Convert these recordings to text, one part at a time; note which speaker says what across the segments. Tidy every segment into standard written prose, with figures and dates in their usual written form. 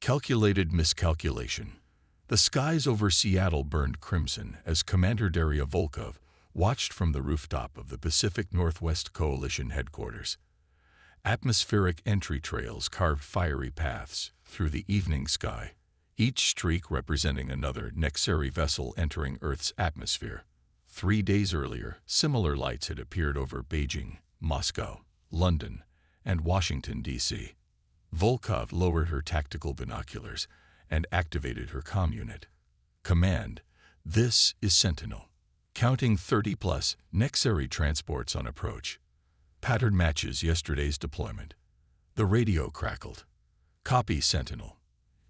Speaker 1: Calculated miscalculation. The skies over Seattle burned crimson as Commander Daria Volkov watched from the rooftop of the Pacific Northwest Coalition headquarters. Atmospheric entry trails carved fiery paths through the evening sky, each streak representing another Nexari vessel entering Earth's atmosphere. 3 days earlier, similar lights had appeared over Beijing, Moscow, London, and Washington, D.C. Volkov lowered her tactical binoculars and activated her comm unit. Command, this is Sentinel. Counting 30-plus Nexari transports on approach. Pattern matches yesterday's deployment. The radio crackled. Copy, Sentinel.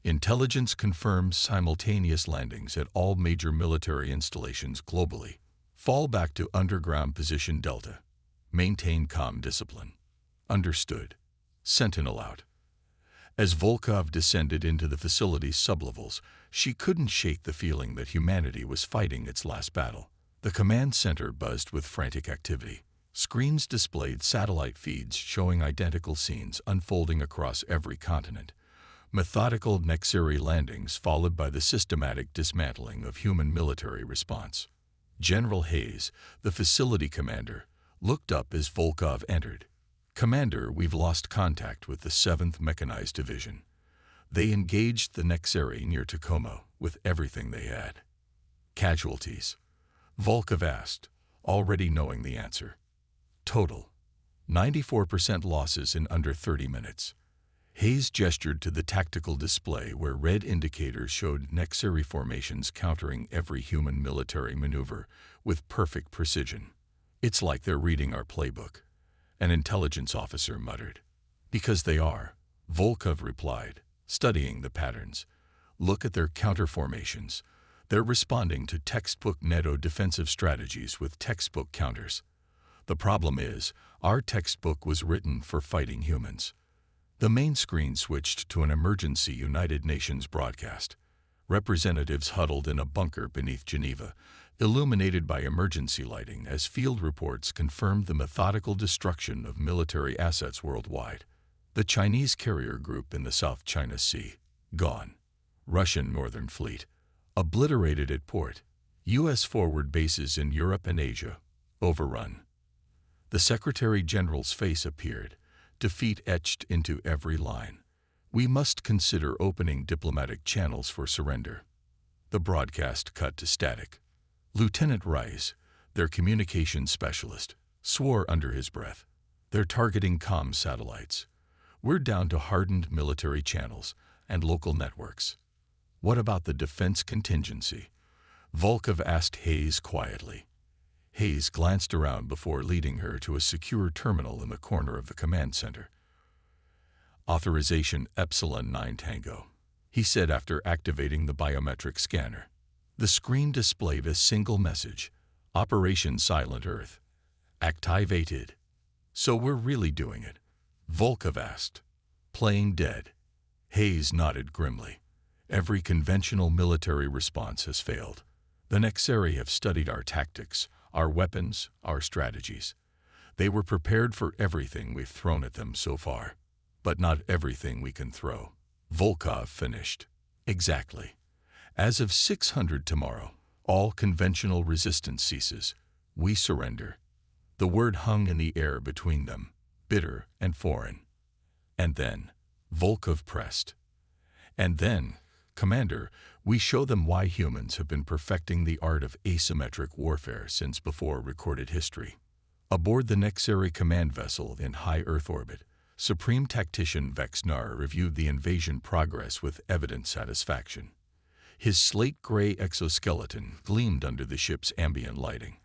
Speaker 1: Intelligence confirms simultaneous landings at all major military installations globally. Fall back to underground position Delta. Maintain comm discipline. Understood. Sentinel out. As Volkov descended into the facility's sublevels, she couldn't shake the feeling that humanity was fighting its last battle. The command center buzzed with frantic activity. Screens displayed satellite feeds showing identical scenes unfolding across every continent. Methodical Nexari landings followed by the systematic dismantling of human military response. General Hayes, the facility commander, looked up as Volkov entered. Commander, we've lost contact with the 7th Mechanized Division. They engaged the Nexari near Tacoma with everything they had. Casualties? Volkov asked, already knowing the answer. Total: 94% losses in under 30 minutes. Hayes gestured to the tactical display where red indicators showed Nexari formations countering every human military maneuver with perfect precision. It's like they're reading our playbook, an intelligence officer muttered. Because they are, Volkov replied, studying the patterns. Look at their counter formations. They're responding to textbook NATO defensive strategies with textbook counters. The problem is, our textbook was written for fighting humans. The main screen switched to an emergency United Nations broadcast. Representatives huddled in a bunker beneath Geneva, illuminated by emergency lighting as field reports confirmed the methodical destruction of military assets worldwide. The Chinese carrier group in the South China Sea, gone. Russian Northern Fleet, obliterated at port. U.S. forward bases in Europe and Asia, overrun. The Secretary General's face appeared, defeat etched into every line. We must consider opening diplomatic channels for surrender. The broadcast cut to static. Lieutenant Rice, their communications specialist, swore under his breath. They're targeting comm satellites. We're down to hardened military channels and local networks. What about the defense contingency? Volkov asked Hayes quietly. Hayes glanced around before leading her to a secure terminal in the corner of the command center. Authorization Epsilon 9 Tango, he said after activating the biometric scanner. The screen displayed a single message: Operation Silent Earth. Activated. So we're really doing it? Volkov asked. Playing dead. Hayes nodded grimly. Every conventional military response has failed. The Nexari have studied our tactics, our weapons, our strategies. They were prepared for everything we've thrown at them so far. But not everything we can throw. Volkov finished. Exactly. As of 600 tomorrow, all conventional resistance ceases. We surrender. The word hung in the air between them, bitter and foreign. And then, Volkov pressed. And then, Commander, we show them why humans have been perfecting the art of asymmetric warfare since before recorded history. Aboard the Nexari command vessel in high Earth orbit, Supreme Tactician Vexnar reviewed the invasion progress with evident satisfaction. His slate-gray exoskeleton gleamed under the ship's ambient lighting,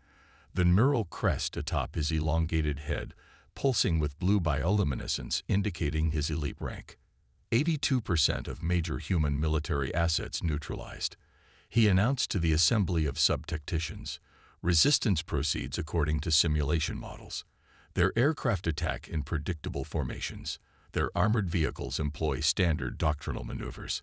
Speaker 1: the neural crest atop his elongated head pulsing with blue bioluminescence indicating his elite rank. 82% of major human military assets neutralized. He announced to the assembly of sub-tacticians, resistance proceeds according to simulation models. Their aircraft attack in predictable formations. Their armored vehicles employ standard doctrinal maneuvers.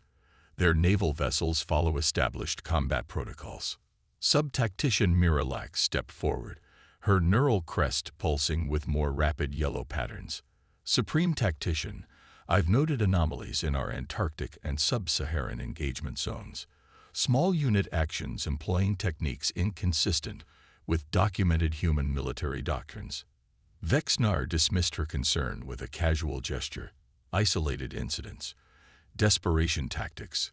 Speaker 1: Their naval vessels follow established combat protocols. Sub-tactician Miralax stepped forward, her neural crest pulsing with more rapid yellow patterns. Supreme Tactician, I've noted anomalies in our Antarctic and sub-Saharan engagement zones. Small unit actions employing techniques inconsistent with documented human military doctrines. Vexnar dismissed her concern with a casual gesture. Isolated incidents. Desperation tactics.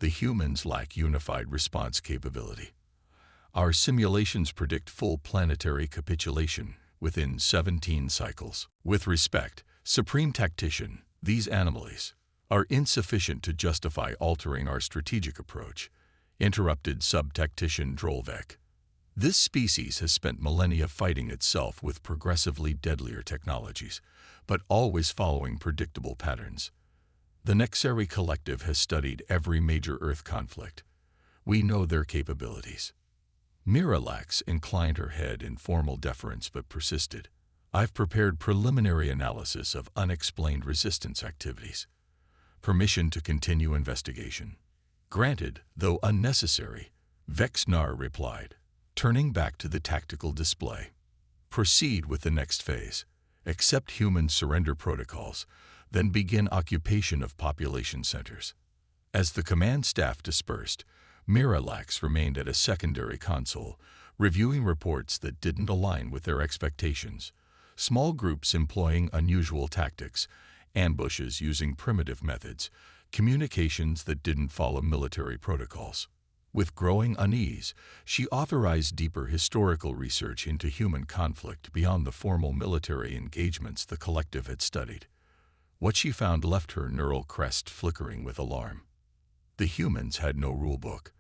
Speaker 1: The humans lack unified response capability. Our simulations predict full planetary capitulation within 17 cycles. With respect, Supreme Tactician, these anomalies are insufficient to justify altering our strategic approach, interrupted Sub-Tactician Drolvek. This species has spent millennia fighting itself with progressively deadlier technologies, but always following predictable patterns. The Nexeri Collective has studied every major Earth conflict. We know their capabilities. Miralax inclined her head in formal deference but persisted. I've prepared preliminary analysis of unexplained resistance activities. Permission to continue investigation. Granted, though unnecessary, Vexnar replied, turning back to the tactical display. Proceed with the next phase. Accept human surrender protocols, then begin occupation of population centers. As the command staff dispersed, Miralax remained at a secondary console, reviewing reports that didn't align with their expectations. Small groups employing unusual tactics, ambushes using primitive methods, communications that didn't follow military protocols. With growing unease, she authorized deeper historical research into human conflict beyond the formal military engagements the collective had studied. What she found left her neural crest flickering with alarm. The humans had no rulebook.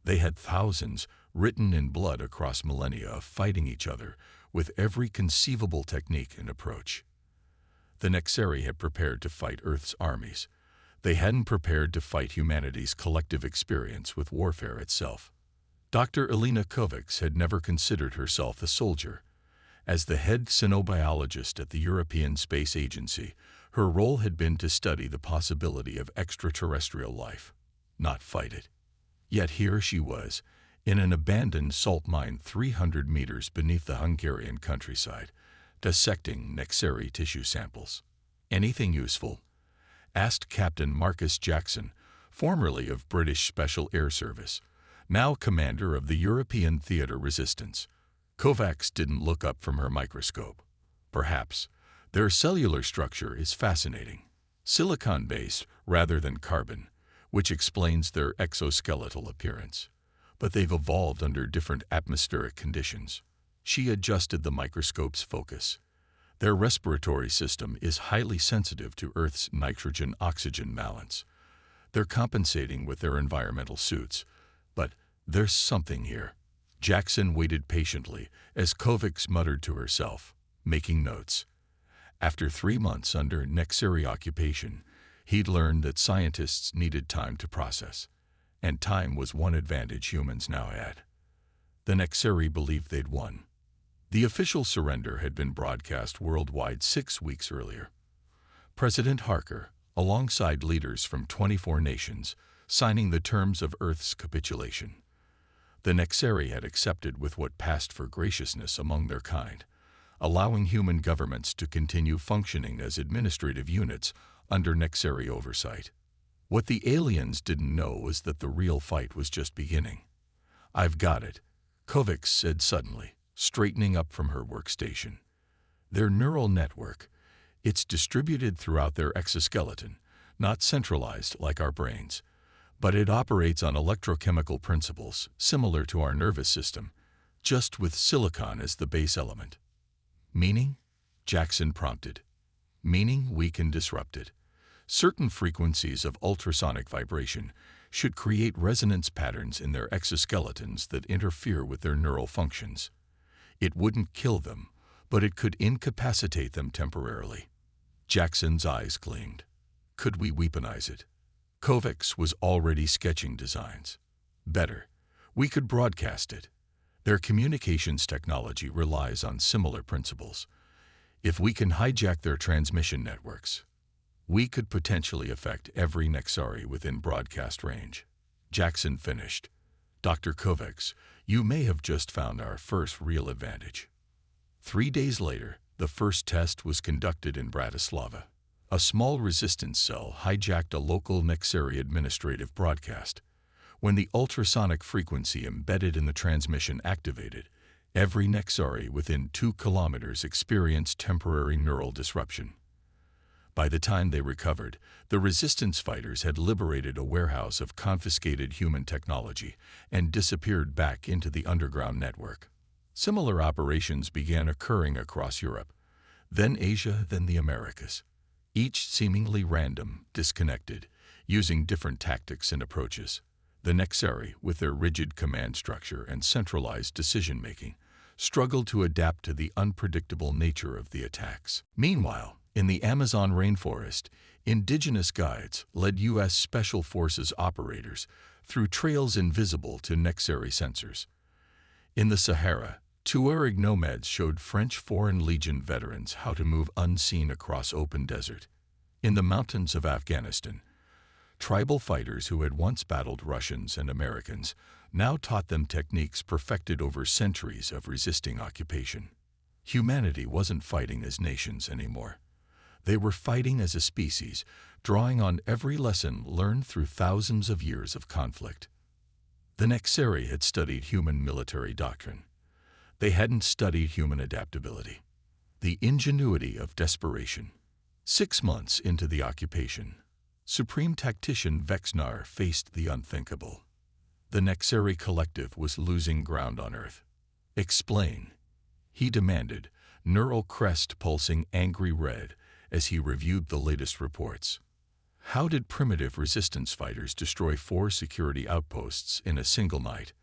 Speaker 1: They had thousands, written in blood across millennia of fighting each other with every conceivable technique and approach. The Nexeri had prepared to fight Earth's armies. They hadn't prepared to fight humanity's collective experience with warfare itself. Dr. Elena Kovacs had never considered herself a soldier. As the head xenobiologist at the European Space Agency, her role had been to study the possibility of extraterrestrial life, not fight it. Yet here she was, in an abandoned salt mine 300 meters beneath the Hungarian countryside, dissecting Nexeri tissue samples. Anything useful? Asked Captain Marcus Jackson, formerly of British Special Air Service, now commander of the European Theater Resistance. Kovacs didn't look up from her microscope. Perhaps. Their cellular structure is fascinating. Silicon-based rather than carbon, which explains their exoskeletal appearance. But they've evolved under different atmospheric conditions. She adjusted the microscope's focus. Their respiratory system is highly sensitive to Earth's nitrogen-oxygen balance. They're compensating with their environmental suits. But there's something here. Jackson waited patiently as Kovacs muttered to herself, making notes. After 3 months under Nexeri occupation, he'd learned that scientists needed time to process. And time was one advantage humans now had. The Nexeri believed they'd won. The official surrender had been broadcast worldwide 6 weeks earlier. President Harker, alongside leaders from 24 nations, signing the terms of Earth's capitulation. The Nexeri had accepted with what passed for graciousness among their kind, allowing human governments to continue functioning as administrative units under Nexeri oversight. What the aliens didn't know was that the real fight was just beginning. I've got it, Kovacs said suddenly, straightening up from her workstation. Their neural network, it's distributed throughout their exoskeleton, not centralized like our brains, but it operates on electrochemical principles similar to our nervous system, just with silicon as the base element. Meaning? Jackson prompted. Meaning we can disrupt it. Certain frequencies of ultrasonic vibration should create resonance patterns in their exoskeletons that interfere with their neural functions. It wouldn't kill them, but it could incapacitate them temporarily. Jackson's eyes gleamed. Could we weaponize it? Kovacs was already sketching designs. Better, we could broadcast it. Their communications technology relies on similar principles. If we can hijack their transmission networks, we could potentially affect every Nexari within broadcast range. Jackson finished. Dr. Kovacs, you may have just found our first real advantage. 3 days later, the first test was conducted in Bratislava. A small resistance cell hijacked a local Nexeri administrative broadcast. When the ultrasonic frequency embedded in the transmission activated, every Nexari within 2 kilometers experienced temporary neural disruption. By the time they recovered, the resistance fighters had liberated a warehouse of confiscated human technology and disappeared back into the underground network. Similar operations began occurring across Europe, then Asia, then the Americas. Each seemingly random, disconnected, using different tactics and approaches. The Nexeri, with their rigid command structure and centralized decision-making, struggled to adapt to the unpredictable nature of the attacks. Meanwhile, in the Amazon rainforest, indigenous guides led U.S. Special Forces operators through trails invisible to Nexeri sensors. In the Sahara, Tuareg nomads showed French Foreign Legion veterans how to move unseen across open desert. In the mountains of Afghanistan, tribal fighters who had once battled Russians and Americans now taught them techniques perfected over centuries of resisting occupation. Humanity wasn't fighting as nations anymore. They were fighting as a species, drawing on every lesson learned through thousands of years of conflict. The Nexeri had studied human military doctrine. They hadn't studied human adaptability. The ingenuity of desperation. 6 months into the occupation, Supreme Tactician Vexnar faced the unthinkable. The Nexeri collective was losing ground on Earth. Explain, he demanded, neural crest pulsing angry red as he reviewed the latest reports. How did primitive resistance fighters destroy 4 security outposts in a single night?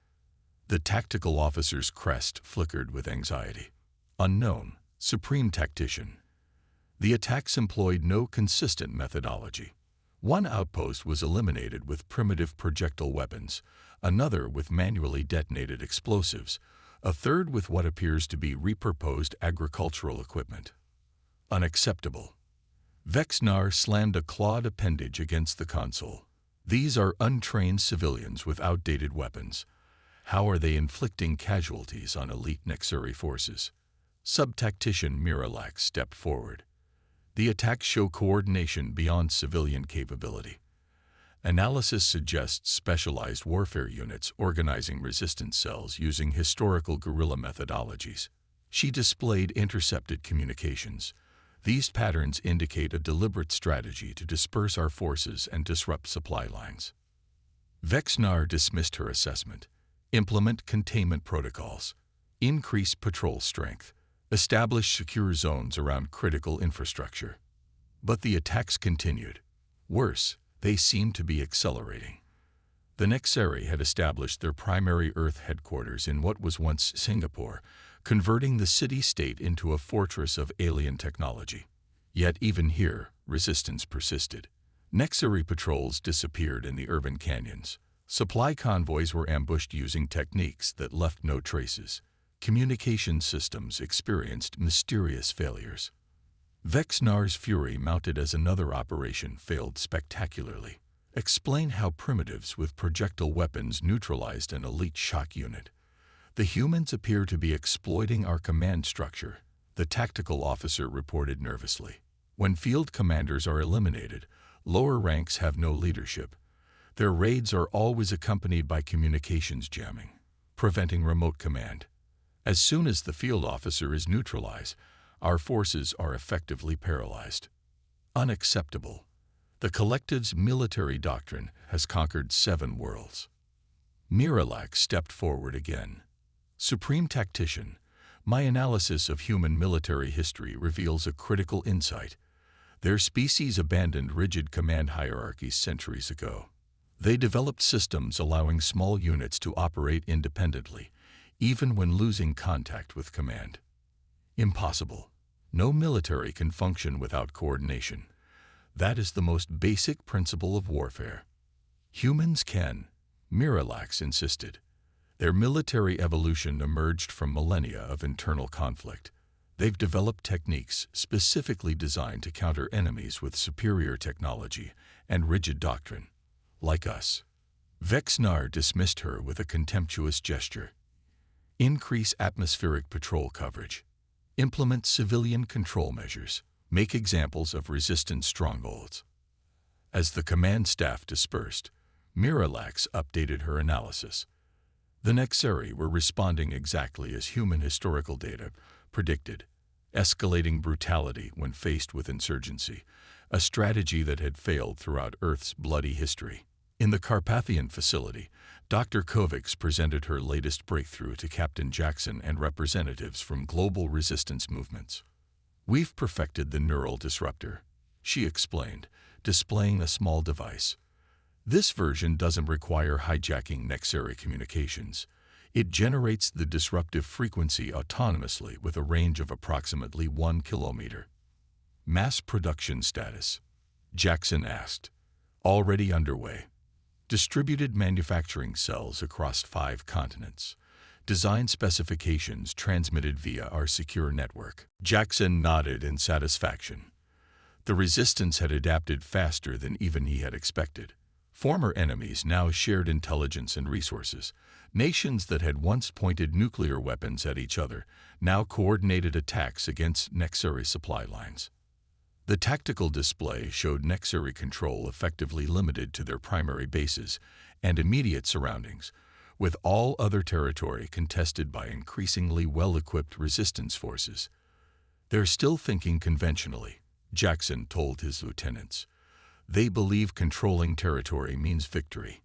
Speaker 1: The tactical officer's crest flickered with anxiety. Unknown, Supreme Tactician. The attacks employed no consistent methodology. One outpost was eliminated with primitive projectile weapons, another with manually detonated explosives, a third with what appears to be repurposed agricultural equipment. Unacceptable. Vexnar slammed a clawed appendage against the console. These are untrained civilians with outdated weapons. How are they inflicting casualties on elite Nexeri forces? Sub-Tactician Miralax stepped forward. The attacks show coordination beyond civilian capability. Analysis suggests specialized warfare units organizing resistance cells using historical guerrilla methodologies. She displayed intercepted communications. These patterns indicate a deliberate strategy to disperse our forces and disrupt supply lines. Vexnar dismissed her assessment. Implement containment protocols. Increase patrol strength. Establish secure zones around critical infrastructure. But the attacks continued. Worse, they seemed to be accelerating. The Nexeri had established their primary Earth headquarters in what was once Singapore, converting the city-state into a fortress of alien technology. Yet even here, resistance persisted. Nexeri patrols disappeared in the urban canyons. Supply convoys were ambushed using techniques that left no traces. Communication systems experienced mysterious failures. Vexnar's fury, mounted as another operation, failed spectacularly. Explain how primitives with projectile weapons neutralized an elite shock unit. The humans appear to be exploiting our command structure, the tactical officer reported nervously. When field commanders are eliminated, lower ranks have no leadership. Their raids are always accompanied by communications jamming, preventing remote command. As soon as the field officer is neutralized, our forces are effectively paralyzed. Unacceptable. The collective's military doctrine has conquered 7 worlds. Miralax stepped forward again. Supreme Tactician, my analysis of human military history reveals a critical insight. Their species abandoned rigid command hierarchies centuries ago. They developed systems allowing small units to operate independently, even when losing contact with command. Impossible. No military can function without coordination. That is the most basic principle of warfare. Humans can, Miralax insisted. Their military evolution emerged from millennia of internal conflict. They've developed techniques specifically designed to counter enemies with superior technology and rigid doctrine. Like us. Vexnar dismissed her with a contemptuous gesture. Increase atmospheric patrol coverage. Implement civilian control measures. Make examples of resistance strongholds. As the command staff dispersed, Miralax updated her analysis. The Nexeri were responding exactly as human historical data predicted, escalating brutality when faced with insurgency, a strategy that had failed throughout Earth's bloody history. In the Carpathian facility, Dr. Kovacs presented her latest breakthrough to Captain Jackson and representatives from global resistance movements. "We've perfected the neural disruptor," she explained, displaying a small device. "This version doesn't require hijacking Nexeri communications. It generates the disruptive frequency autonomously with a range of approximately 1 kilometer. "Mass production status?" Jackson asked. "Already underway. Distributed manufacturing cells across 5 continents. Design specifications transmitted via our secure network." Jackson nodded in satisfaction. The resistance had adapted faster than even he had expected. Former enemies now shared intelligence and resources. Nations that had once pointed nuclear weapons at each other now coordinated attacks against Nexeri supply lines. The tactical display showed Nexeri control effectively limited to their primary bases and immediate surroundings, with all other territory contested by increasingly well-equipped resistance forces. "They're still thinking conventionally," Jackson told his lieutenants. "They believe controlling territory means victory.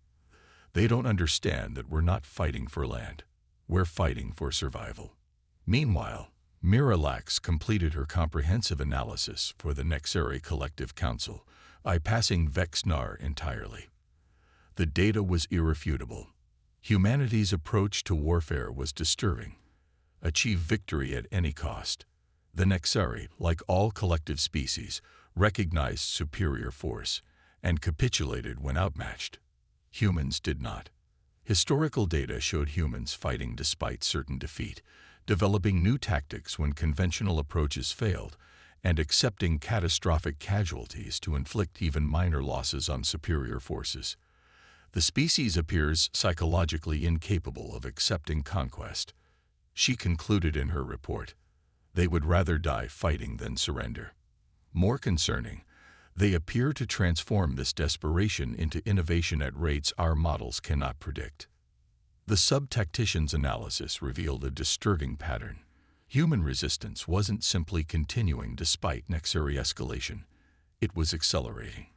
Speaker 1: They don't understand that we're not fighting for land. We're fighting for survival." Meanwhile, Miralax completed her comprehensive analysis for the Nexeri Collective Council, bypassing Vexnar entirely. The data was irrefutable. Humanity's approach to warfare was disturbing. Achieve victory at any cost. The Nexeri, like all collective species, recognized superior force and capitulated when outmatched. Humans did not. Historical data showed humans fighting despite certain defeat, developing new tactics when conventional approaches failed, and accepting catastrophic casualties to inflict even minor losses on superior forces. The species appears psychologically incapable of accepting conquest. She concluded in her report. They would rather die fighting than surrender. More concerning, they appear to transform this desperation into innovation at rates our models cannot predict. The sub-tactician's analysis revealed a disturbing pattern. Human resistance wasn't simply continuing despite Nexeri escalation. It was accelerating.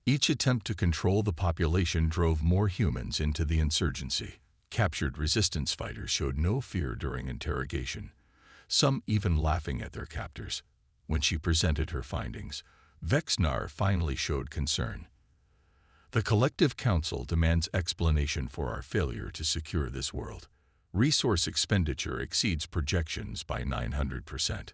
Speaker 1: Each attempt to control the population drove more humans into the insurgency. Captured resistance fighters showed no fear during interrogation, some even laughing at their captors. When she presented her findings, Vexnar finally showed concern. "The Collective Council demands explanation for our failure to secure this world. Resource expenditure exceeds projections by 900%.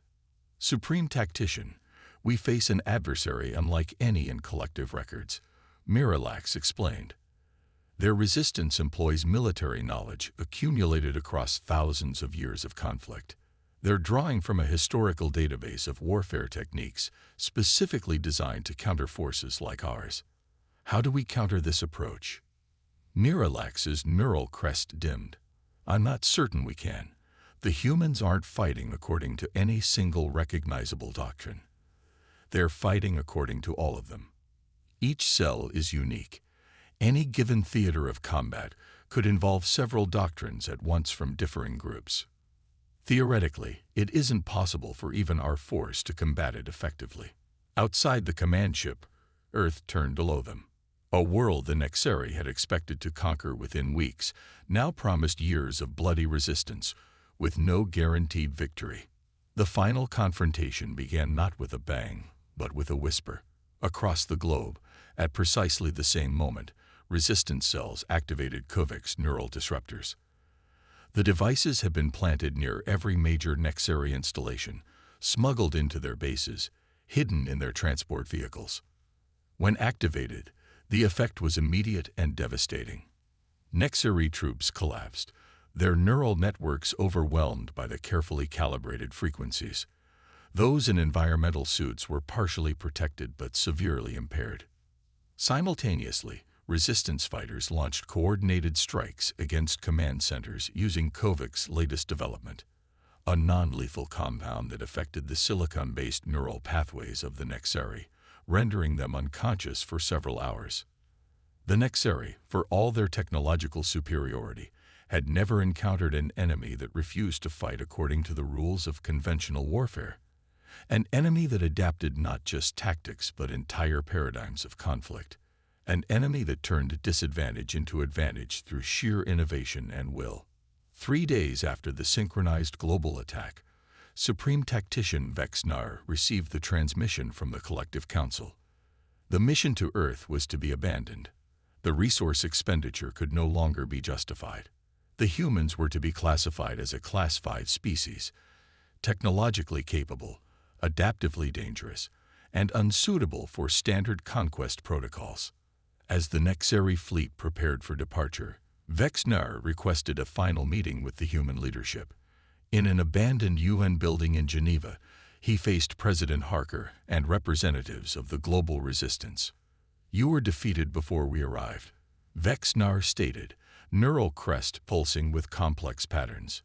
Speaker 1: Supreme Tactician, we face an adversary unlike any in collective records," Miralax explained. "Their resistance employs military knowledge accumulated across thousands of years of conflict. They're drawing from a historical database of warfare techniques specifically designed to counter forces like ours. How do we counter this approach?" Miralax's neural crest dimmed. "I'm not certain we can. The humans aren't fighting according to any single recognizable doctrine. They're fighting according to all of them. Each cell is unique. Any given theater of combat could involve several doctrines at once from differing groups. Theoretically, it isn't possible for even our force to combat it effectively." Outside the command ship, Earth turned below them. A world the Nexeri had expected to conquer within weeks now promised years of bloody resistance, with no guaranteed victory. The final confrontation began not with a bang, but with a whisper. Across the globe, at precisely the same moment, resistance cells activated Kovacs' neural disruptors. The devices had been planted near every major Nexeri installation, smuggled into their bases, hidden in their transport vehicles. When activated, the effect was immediate and devastating. Nexeri troops collapsed, their neural networks overwhelmed by the carefully calibrated frequencies. Those in environmental suits were partially protected but severely impaired. Simultaneously, resistance fighters launched coordinated strikes against command centers using Kovacs' latest development. a non-lethal compound that affected the silicon-based neural pathways of the Nexeri, rendering them unconscious for several hours. The Nexeri, for all their technological superiority, had never encountered an enemy that refused to fight according to the rules of conventional warfare. An enemy that adapted not just tactics but entire paradigms of conflict. An enemy that turned disadvantage into advantage through sheer innovation and will. 3 days after the synchronized global attack, Supreme Tactician Vexnar received the transmission from the Collective Council. The mission to Earth was to be abandoned. The resource expenditure could no longer be justified. The humans were to be classified as a Class 5 species, technologically capable, adaptively dangerous, and unsuitable for standard conquest protocols. As the Nexeri fleet prepared for departure, Vexnar requested a final meeting with the human leadership. In an abandoned UN building in Geneva, he faced President Harker and representatives of the global resistance. "You were defeated before we arrived," Vexnar stated, neural crest pulsing with complex patterns.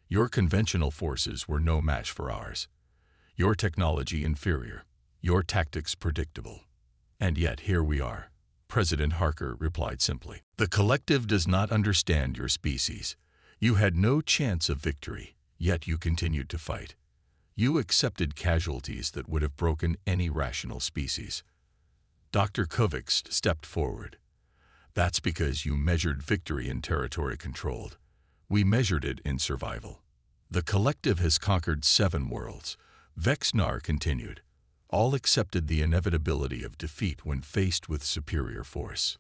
Speaker 1: "Your conventional forces were no match for ours. Your technology inferior, your tactics predictable. And yet here we are." President Harker replied simply, "The collective does not understand your species. You had no chance of victory, yet you continued to fight. You accepted casualties that would have broken any rational species." Dr. Kovacs stepped forward. "That's because you measured victory in territory controlled. We measured it in survival. The collective has conquered 7 worlds," Vexnar continued. "All accepted the inevitability of defeat when faced with superior force."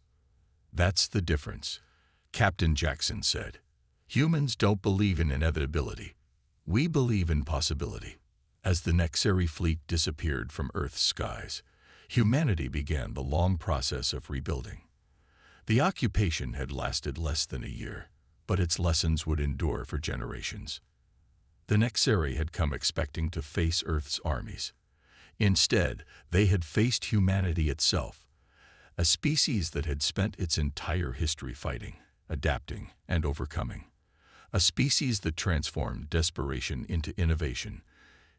Speaker 1: "That's the difference," Captain Jackson said. "Humans don't believe in inevitability. We believe in possibility." As the Nexeri fleet disappeared from Earth's skies, humanity began the long process of rebuilding. The occupation had lasted less than a year, but its lessons would endure for generations. The Nexeri had come expecting to face Earth's armies. Instead, they had faced humanity itself, a species that had spent its entire history fighting, adapting, and overcoming. A species that transformed desperation into innovation,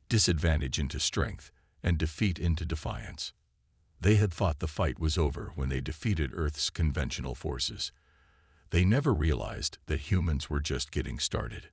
Speaker 1: disadvantage into strength, and defeat into defiance. They had thought the fight was over when they defeated Earth's conventional forces. They never realized that humans were just getting started.